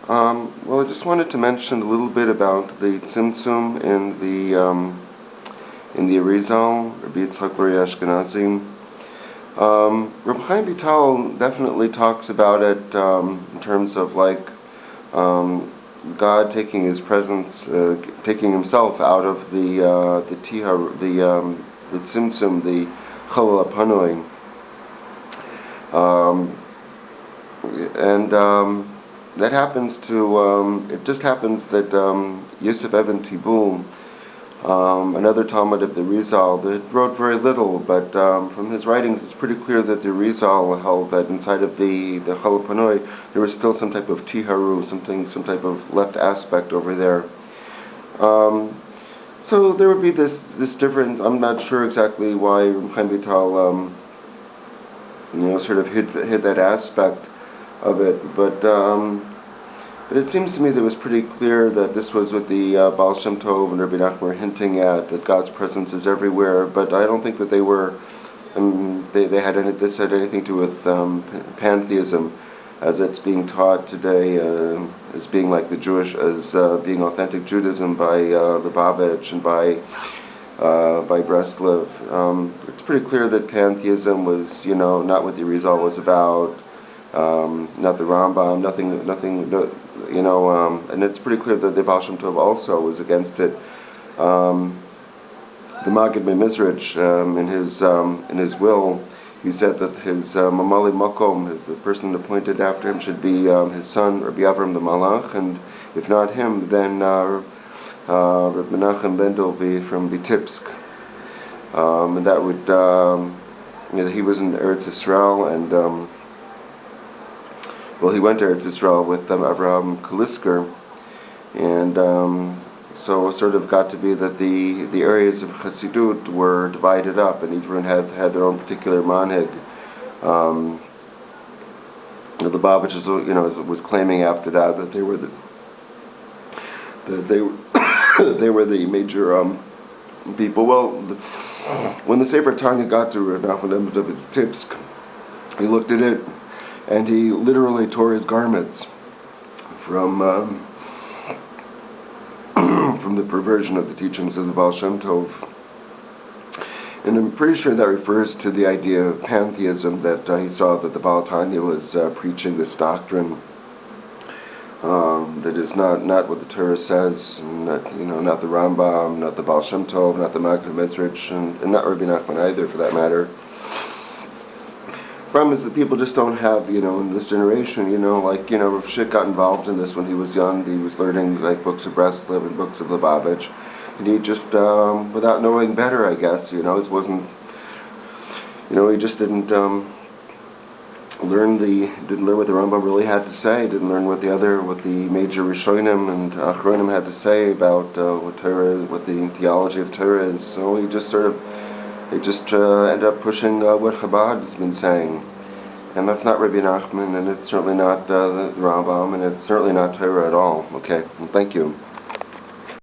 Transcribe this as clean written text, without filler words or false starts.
Well, I just wanted to mention a little bit about the Tzimtzum in the Arizal, Rabbi Yitzchak Luria Ashkenazi. Rabbi Chaim Vital definitely talks about it in terms of God taking His presence, taking Himself out of the Tzimtzum, the chalal hapanu, and that happens to. It just happens that Yosef Even Tibul, another Talmud of the Arizal, that wrote very little, but from his writings it's pretty clear that the Arizal held that inside of the chalal hapanu there was still some type of tiharu, some type of left aspect over there. So there would be this difference. I'm not sure exactly why Chaim Vital sort of hid that aspect of it, but it seems to me that it was pretty clear that this was what the Baal Shem Tov and Rabbi Nachman were hinting at, that God's presence is everywhere. But I don't think that they were. This had anything to do with pantheism, as it's being taught today, as being like the Jewish, as being authentic Judaism by Lubavitch and by Breslov. It's pretty clear that pantheism was, not what the Arizal was about. Not the Rambam, nothing, and it's pretty clear that the Baal Shem Tov also was against it. The Magid of Mezritch, in his will, he said that his mamali makom, the person appointed after him, should be his son Rabbi Avram the Malach, and if not him, then Rabbi Menachem Bendel from Vitebsk, and that would he was in Eretz Yisrael, and he went to Eretz Yisrael with Abraham Kalisker, and so it sort of got to be that the areas of Chassidut were divided up, and each one had their own particular manhig. The Lubavitch was claiming after that they were they were the major people. Well, when the Sefer Tanya got to Nachman of Vitebsk, he looked at it, and he literally tore his garments from the perversion of the teachings of the Baal Shem Tov. And I'm pretty sure that refers to the idea of pantheism, that he saw that the Baal HaTanya was preaching this doctrine that is not what the Torah says, and not the Rambam, not the Baal Shem Tov, not the Magid of Mezritch, and not Rabbi Nachman either, for that matter. The problem is that people just don't have, in this generation, Rav Shik got involved in this when he was young. He was learning books of Breslov and books of Lubavitch, and he just, without knowing better, I guess, it wasn't, he just didn't learn what the Rambam really had to say. Didn't learn what the major Rishonim and Achronim had to say about what Torah, what the theology of Torah is. So he just end up pushing what Chabad has been saying. And that's not Rabbi Nachman, and it's certainly not the Rambam, and it's certainly not Torah at all. Okay, well, thank you.